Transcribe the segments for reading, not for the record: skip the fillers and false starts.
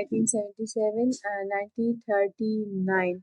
1877 1939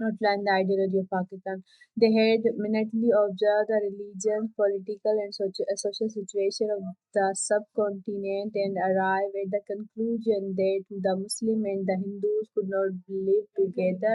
Outline the ideology of Pakistan. They had minutely observed the religious, political, and social situation of the subcontinent and arrived at the conclusion that the Muslim and the Hindus could not live together.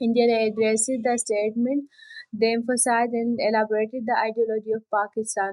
India addresses the statement, they emphasized and elaborated the ideology of Pakistan.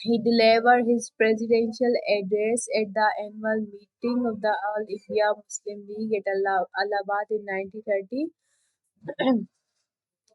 He delivered his presidential address at the annual meeting of the All India Muslim League at Allahabad in 1930।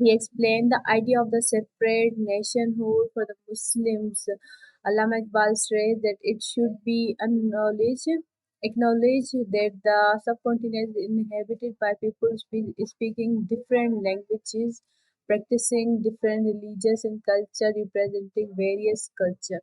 He explained the idea of the separate nationhood for the Muslims. Allama Iqbal stressed that it should be acknowledged that the subcontinent is inhabited by people speaking different languages, practicing different religions and culture, representing various culture.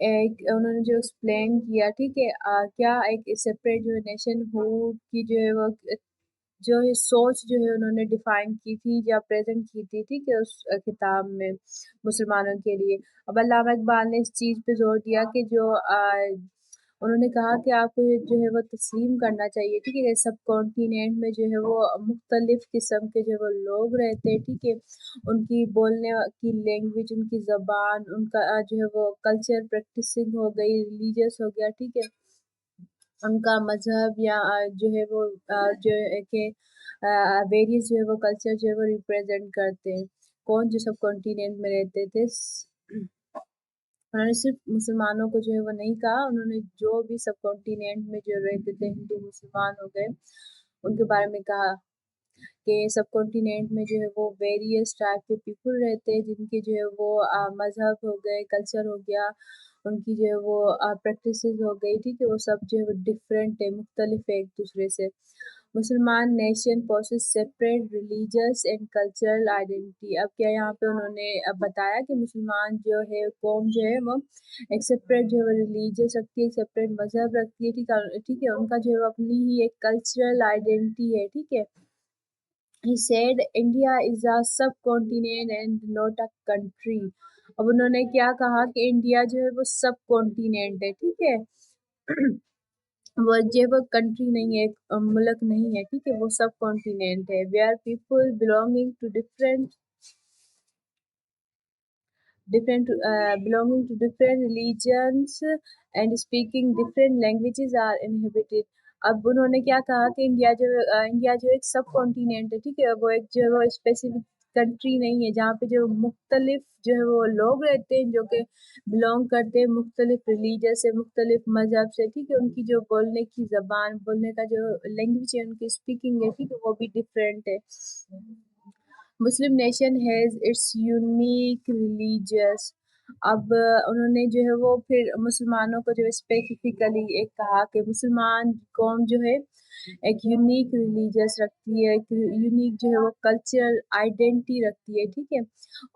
ایک انہوں نے جو explain کیا ٹھیک ہے کیا ایک separate جو نیشن ہوڈ کی جو ہے وہ جو یہ سوچ جو ہے انہوں نے ڈیفائن کی تھی یا پریزنٹ کی تھی ٹھیک ہے اس کتاب میں مسلمانوں کے لیے. اب علامہ اقبال نے اس چیز پہ زور دیا کہ جو انہوں نے کہا کہ آپ کو جو ہے وہ تسلیم کرنا چاہیے ٹھیک ہے سب کانٹیننٹ میں جو ہے وہ مختلف قسم کے جو ہے وہ لوگ رہتے ہیں ٹھیک ہے ان کی بولنے کی لینگویج ان کی زبان ان کا جو ہے وہ کلچر پریکٹسنگ ہو گئی ریلیجیس ہو گیا ٹھیک ہے ان کا مذہب یا جو ہے وہ جو ہے کہ ویریس جو ہے وہ کلچر جو ہے وہ ریپرزینٹ کرتے ہیں کون جو سب کانٹیننٹ میں رہتے تھے انہوں نے صرف مسلمانوں کو جو ہے وہ نہیں کہا انہوں نے جو بھی سب کانٹیننٹ میں جو رہتے تھے ہندو مسلمان ہو گئے ان کے بارے میں کہا کہ سب کانٹیننٹ میں جو ہے وہ ویریس ٹائپ کے پیپل رہتے ہیں جن کے جو ہے وہ مذہب ہو گئے کلچر ہو گیا ان کی جو ہے وہ پریکٹسز ہو گئی ٹھیک ہے وہ سب جو ہے وہ ڈفرینٹ ہے مختلف ہے ایک دوسرے سے. مسلمان nation possess separate religious and cultural identity. اب کیا یہاں پہ انہوں نے بتایا کہ مسلمان جو ہے قوم جو ہے وہ ایک سیپریٹ جو ہے ریلیجیس رکھتی ہے ایک سیپریٹ مذہب رکھتی ہے ٹھیک ہے ان کا جو ہے اپنی ہی ایک کلچرل آئیڈینٹی ہے ٹھیک ہے. He said India is a subcontinent and not a country. اب انہوں نے کیا کہا کہ انڈیا جو ہے وہ سب کانٹیننٹ ہے ٹھیک ہے وہ جو وہ کنٹری نہیں ہے ایک ملک نہیں ہے ٹھیک ہے وہ سب کانٹیننٹ ہے where people belonging to different religions and speaking different languages are inhabited. اب انہوں نے کیا کہا کہ انڈیا جو ایک سب کانٹیننٹ ہے ٹھیک ہے وہ ایک جو ہے وہ اسپیسیفک کنٹری نہیں ہے جہاں پہ جو مختلف جو ہے وہ لوگ رہتے ہیں جو کہ بلونگ کرتے ہیں مختلف ریلیجن سے مختلف مذہب سے ٹھیک ہے ان کی جو بولنے کی زبان بولنے کا جو لینگویج ہے ان کی اسپیکنگ ہے ٹھیک ہے وہ بھی ڈفرینٹ ہے. Muslim nation has its unique religious. اب انہوں نے جو ہے وہ پھر مسلمانوں کو جو اسپیسیفکلی ایک کہا کہ مسلمان قوم جو ہے ایک یونیک ریلیجیس رکھتی ہے ایک یونیک جو ہے وہ کلچرل آئیڈینٹی رکھتی ہے ٹھیک ہے.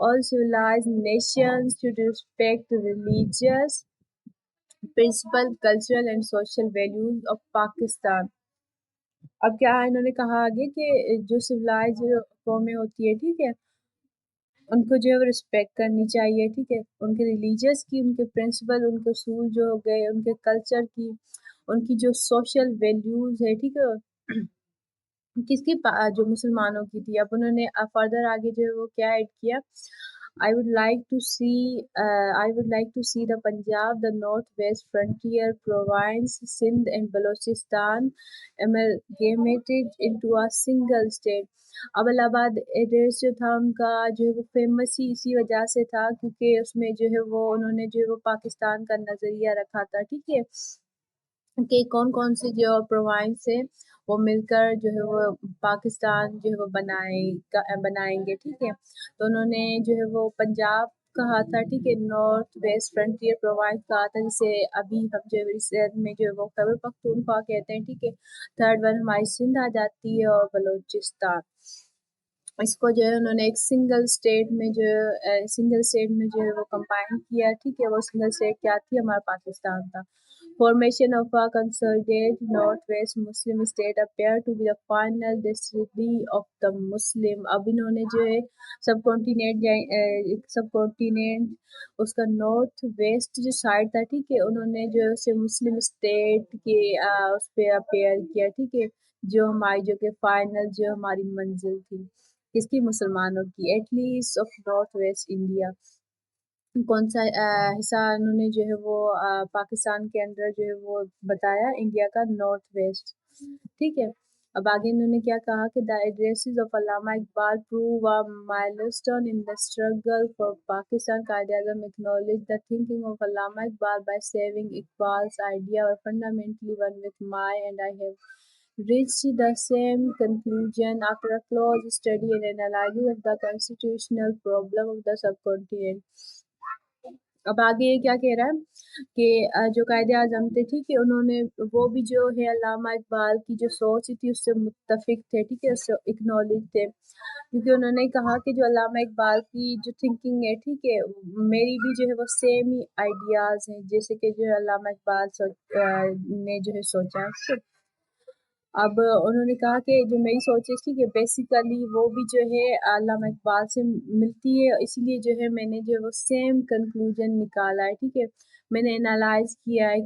All civilised nations should respect religious principle cultural and social values of Pakistan. اب کیا انہوں نے کہا آگے کہ جو سویلائز قومیں ہوتی ہے ٹھیک ہے ان کو جو ہے وہ رسپیکٹ کرنی چاہیے ٹھیک ہے ان کے ریلیجیس کی ان کے پرنسپل ان کے اصول جو ہو گئے ان کے کلچر کی ان کی جو سوشل ویلیوز ہے ٹھیک ہے کس کی جو مسلمانوں کی تھی. اب انہوں نے فردر آگے جو ہے وہ کیا ایڈ کیا I would like to see the Punjab, the northwest frontier province, Sindh and Balochistan amalgamated into a single state. اب الہ آباد ایڈریس جو تھا ان کا جو ہے وہ فیمس ہی اسی وجہ سے تھا کیونکہ اس میں جو ہے وہ انہوں نے جو ہے وہ پاکستان کا نظریہ رکھا تھا ٹھیک ہے کہ کون کون سے جو پروونس ہے وہ مل کر جو ہے وہ پاکستان جو ہے وہ بنائیں گے ٹھیک ہے. تو انہوں نے جو ہے وہ پنجاب کہا تھا ٹھیک ہے نارتھ ویسٹ فرنٹیئر پروونس کہا تھا جسے ابھی ہم جو ہے میں جو ہے وہ خیبر پختونخوا کہتے ہیں ٹھیک ہے. تھرڈ ون ہماری سندھ آ جاتی ہے اور بلوچستان. اس کو جو ہے انہوں نے ایک سنگل اسٹیٹ میں جو ہے وہ کمبائن کیا ٹھیک ہے وہ سنگل اسٹیٹ کیا تھی ہمارا پاکستان تھا. Formation of a consolidated northwest Muslim state appear to be the final destiny of the Muslim. اب انہوں نے جو ہے سب کانٹیننٹ اس کا نارتھ ویسٹ جو سائڈ تھا ٹھیک ہے انہوں نے جو ہے اسے مسلم اسٹیٹ کے اس پہ اپیئر کیا ٹھیک ہے جو ہماری جو کہ فائنل جو ہماری منزل تھی کس کی مسلمانوں کی at least of north west India. کون سا حصہ انہوں نے جو ہے وہ پاکستان کے اندر جو ہے وہ بتایا انڈیا کا نارتھ ویسٹ ٹھیک ہے. اب آگے انہوں نے کیا کہا کہ the addresses of Allama Iqbal prove a milestone in the struggle for Pakistan. Quaid Azam acknowledged the thinking of Allama Iqbal by saying Iqbal's idea were fundamentally one with my and I have reached the same conclusion after a close study and analysis of the constitutional problem of the subcontinent. اب آگے یہ کیا کہہ رہا ہے کہ جو قائد اعظم تھے ٹھیک ہے، انہوں نے وہ بھی جو ہے علامہ اقبال کی جو سوچ تھی اس سے متفق تھے، ٹھیک ہے، اس سے اکنالج تھے، کیونکہ انہوں نے کہا کہ جو علامہ اقبال کی جو تھنکنگ ہے ٹھیک ہے، میری بھی جو ہے وہ سیم ہی آئیڈیاز ہیں جیسے کہ جو علامہ اقبال نے جو ہے سوچا ہے۔ اب انہوں نے کہا کہ جو میری سوچ ہے ٹھیک ہے، بیسیکلی وہ بھی جو ہے علامہ اقبال سے ملتی ہے، اسی لیے جو ہے میں نے جو ہے وہ سیم کنکلوژن نکالا ہے، ٹھیک ہے، میں نے انالائز کیا ہے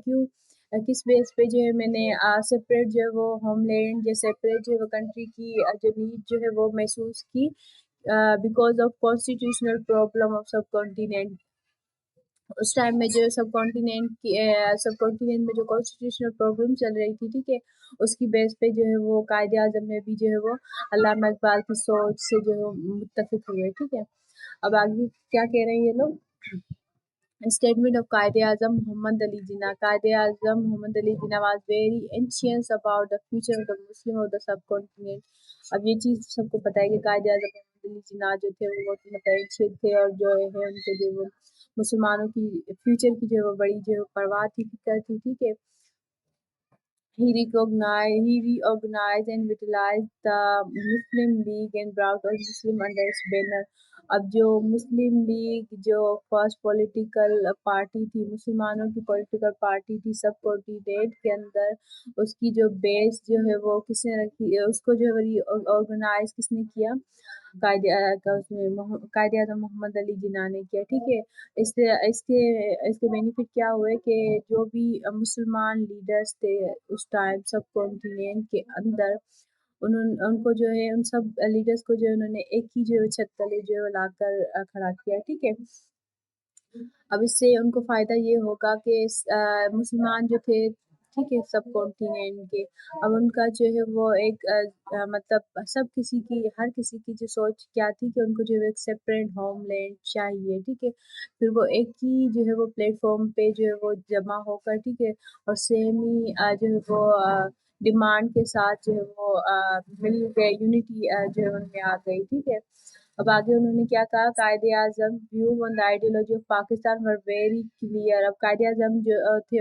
کس بیس پہ جو ہے میں نے سپریٹ جو ہے وہ ہوم لینڈ یا سپریٹ جو ہے وہ کنٹری کی جو نیڈ جو ہے وہ محسوس کی because of constitutional problem of subcontinent. اس ٹائم میں جو سب کانٹیننٹ میں جو کانسٹیٹیوشنل پرابلم چل رہی تھی ٹھیک ہے، اس کی بیس پہ جو ہے وہ قائد اعظم نے بھی جو ہے وہ علامہ اقبال کی سوچ سے جو ہے متفق ہوئے، ٹھیک ہے۔ اب آگے کیا کہہ رہے ہیں یہ لوگ؟ Statement of Qaid Azam Muhammad Ali Jinnah. Qaid Azam Muhammad Ali Jinnah was very anxious about the future of the Muslim of the subcontinent. اب یہ چیز سب کو پتہ ہے کہ قائد اعظم محمد علی جناح جو تھے وہ بہت متعلق تھے، اور جو ہے ان کو جو وہ مسلمانوں کی فیوچر کی جو ہے وہ بڑی جو ہے پرواہ تھی، فکر تھی، ٹھیک ہے۔ He reorganized and vitalized the Muslim League and brought all Muslim under its banner. اب جو مسلم لیگ جو فرسٹ پولیٹیکل پارٹی تھی، مسلمانوں کی پولیٹیکل پارٹی تھی سب کانٹیننٹ کے اندر، اس کی جو بیس جو ہے وہ کس نے رکھی، اس کو جو ہے آرگنائز کس نے کیا؟ قائد اعظم محمد علی جناح نے کیا، ٹھیک ہے۔ اس کے بینیفٹ کیا ہوئے کہ جو بھی مسلمان لیڈرز تھے اس ٹائم سب کانٹیننٹ کے اندر، ان کو جو ہے ان سب لیڈرز کو جو ہے انہوں نے ایک ہی جو ہے چھت تلے جو ہے لا کر کھڑا کیا، ٹھیک ہے۔ اب اس سے ان کو فائدہ یہ ہوگا کہ مسلمان جو تھے ٹھیک ہے سب کانٹیننٹ کے، اب ان کا جو ہے وہ ایک مطلب ہر کسی کی جو سوچ کیا تھی کہ ان کو جو ہے ایک سیپریٹ ہوم لینڈ چاہیے، ٹھیک ہے، پھر وہ ایک ہی جو ہے وہ پلیٹ فارم پہ جو ہے وہ جمع ہو کر ٹھیک ہے، اور سیم ہی جو ہے وہ ڈیمانڈ کے ساتھ جو ہے وہ مل گئے، یونٹی جو ہے ان میں آ گئی، ٹھیک ہے۔ اب آگے انہوں نے کیا کہا؟ Quaid Azam view on the ideology of Pakistan were very clear. اب قائد اعظم جو تھے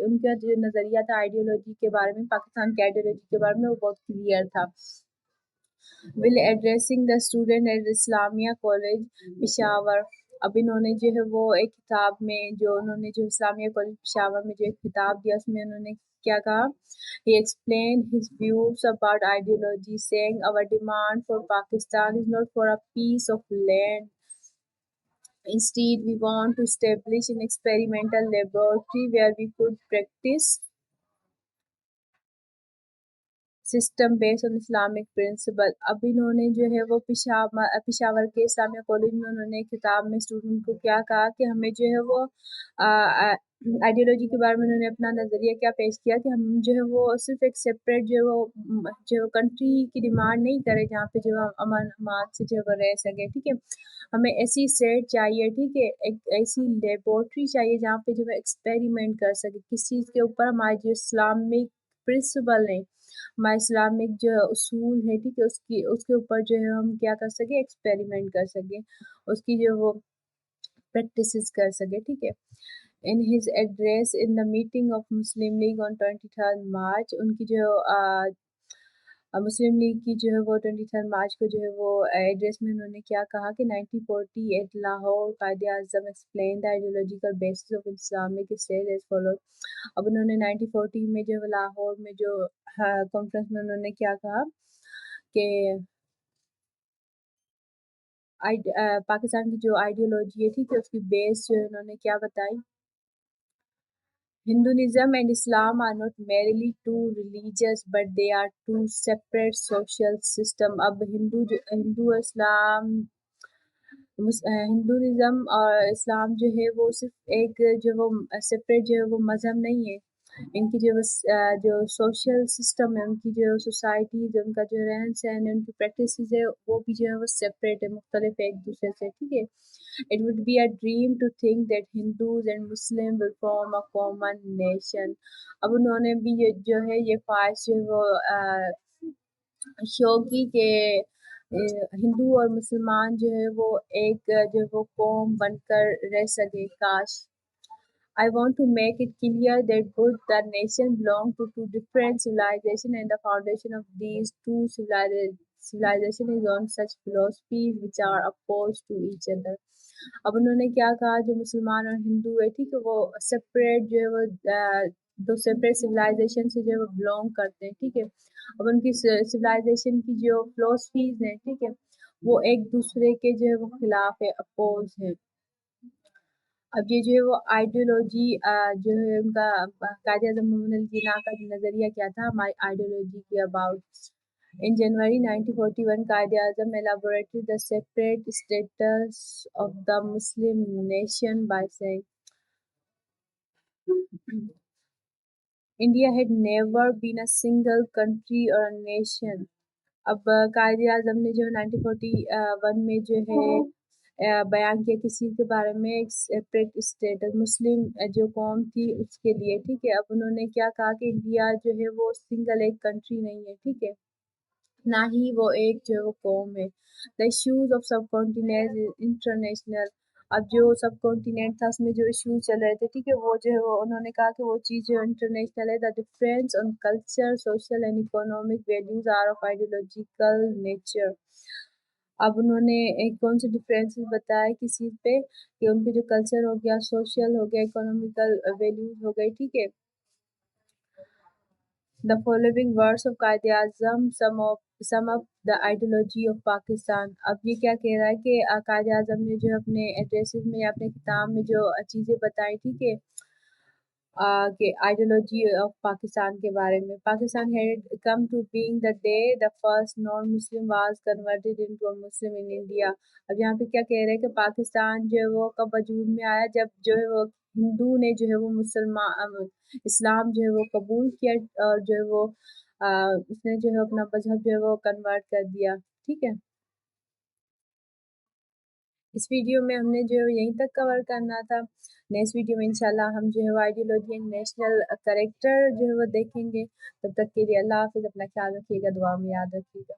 ان کا جو نظریہ تھا آئیڈیالوجی کے بارے میں، پاکستان کے آئیڈیالوجی کے بارے میں، وہ بہت کلیئر تھا۔ While addressing the student at Islamia college Peshawar, اب انہوں نے جو ہے وہ ایک کتاب میں انہوں نے جو اسلامیہ کالج پشاور میں جو ایک کتاب دیا، اس میں انہوں نے کیا کہا؟ He explained his views about ideology, saying our demand for Pakistan is not for a piece of land. Instead, we want to establish an experimental laboratory where we could practice system base on Islamic principle. اب انہوں نے جو ہے وہ پشاور کے اسلامیہ college میں انہوں نے کتاب میں اسٹوڈنٹ کو کیا کہا کہ ہمیں جو ہے وہ آئیڈیالوجی کے بارے میں انہوں نے اپنا نظریہ کیا پیش کیا کہ ہم جو ہے وہ صرف ایک سیپریٹ جو کنٹری کی ڈیمانڈ نہیں کرے جہاں پہ جو امن امان سے جو ہے وہ رہ سکے، ٹھیک ہے، ہمیں ایسی اسٹیٹ چاہیے، ٹھیک ہے، ایک ایسی لیبورٹری چاہیے جہاں پہ جو ہے ایکسپیریمنٹ کر سکے کس چیز کے اوپر، ہمارے جو اسلامک پرنسپل ہیں، ہمارے اسلامک جو اصول ہے ٹھیک ہے، اس کے اوپر جو ہے ہم کیا کر سکیں، ایکسپیریمنٹ کر سکیں، اس کی جو وہ پریکٹسز کر سکے، ٹھیک ہے۔ In his address in the meeting of Muslim League on 23 March, ان کی جو مسلم لیگ کی جو ہے وہ 23 مارچ کو جو ہے وہ ایڈریس میں انہوں نے کیا کہا کہ 1940 at Lahore Quaid Azam explain the ideological basis of Islamic state as follows. اب انہوں نے 1940 میں جو لاہور میں جو کانفرنس میں انہوں نے کیا کہا کہ پاکستان کی جو آئیڈیالوجی ہے ٹھیک ہے، اس کی بیس جو ہے انہوں نے کیا بتائی؟ Hinduism and Islam are not merely two religions, but they are two separate social systems. اب ہندوازم اور اسلام جو ہے وہ صرف ایک جو وہ سپریٹ جو ہے وہ مذہب نہیں ہے، ان کی جو سوشل سسٹم ہے، ان کی جو سوسائٹی جو ان کا جو رہن سہن ہے، ان کی پریکٹسز ہے، وہ بھی جو ہے وہ سپریٹ ہے، مختلف ہے ایک دوسرے سے، ٹھیک ہے۔ It would be a dream to think that Hindus and Muslims will form a common nation. اب انہوں نے بھی جو ہے یہ خواہش جو ہے وہ شو کی کہ ہندو اور مسلمان جو ہے وہ ایک جو ہے وہ قوم بن کر رہ سکے کاش. I want to make it clear that both the nation belong to two different civilizations, and the foundation of these two civilization is on such philosophies which are opposed to each other. اب انہوں نے کیا کہا، جو مسلمان اور ہندو ہے ٹھیک ہے، وہ سپریٹ جو ہے وہ دو سپریٹ سویلائزیشن سے جو ہے وہ بلونگ کرتے ہیں ٹھیک ہے. اب ان کی سویلائزیشن کی جو فلاسفیز ہیں ٹھیک ہے، وہ ایک دوسرے کے جو ہے وہ خلاف ہے، اپوز ہیں. اب یہ جو ہے وہ آئیڈیولوجی جو ہے ان کا قائد اعظم محمد علی جناح کا نظریہ کیا تھا ہماری آئیڈیولوجی کے about. In January 1941, Quaid Azam elaborated the separate status of the Muslim nation by saying, India had never been a single country or a nation. اب قائد اعظم نے جو 1941 میں جو ہے بیان کیا کسی کے بارے میں، ایک سیپریٹ اسٹیٹس مسلم جو قوم تھی اس کے لیے ٹھیک ہے. اب انہوں نے کیا کہا کہ انڈیا جو ہے وہ سنگل ایک کنٹری نہیں ہے ٹھیک ہے، نہ ہی وہ ایک جو ہے وہ قوم ہے. The issues of sub continent international. اب جو سب کانٹیننٹ تھا اس میں جو ایشوز چل رہے تھے ٹھیک ہے، وہ جو ہے وہ انہوں نے کہا کہ وہ چیز جو انٹرنیشنل ہے. The difference on culture social and economic values are of ideological nature. اب انہوں نے کون سے ڈفرینسز بتائے کسی پہ، کہ ان کے جو کلچر ہو گیا، سوشل ہو گیا، اکنامیکل ویلیوز ہو گئی ٹھیک ہے. The following words of Quaid Azam sum up the ideology of Pakistan. اب یہ کیا کہہ رہا ہے کہ قائد اعظم نے جو اپنے ایڈریسز میں یا اپنے خطاب میں جو چیزیں بتائی ٹھیک ہے، کہ آئیڈیولوجی آف پاکستان کے بارے میں. Pakistan had come to being the day the first non-Muslim was converted into a Muslim in India. اب یہاں پہ کیا کہہ رہے ہیں کہ پاکستان جو ہے وہ کب وجود میں آیا، جب جو ہے وہ ہندو نے جو ہے وہ اسلام جو ہے وہ قبول کیا، اور جو ہے وہ اس نے جو ہے اپنا مذہب جو ہے وہ کنورٹ کر دیا ٹھیک ہے. اس ویڈیو میں ہم نے جو ہے یہیں تک کور کرنا تھا. نیکسٹ ویڈیو میں انشاءاللہ ہم جو ہے وہ آئیڈیولوجی نیشنل کریکٹر جو ہے وہ دیکھیں گے. تب تک کے لیے اللہ حافظ. اپنا خیال رکھیے گا، دعا میں یاد رکھیے گا.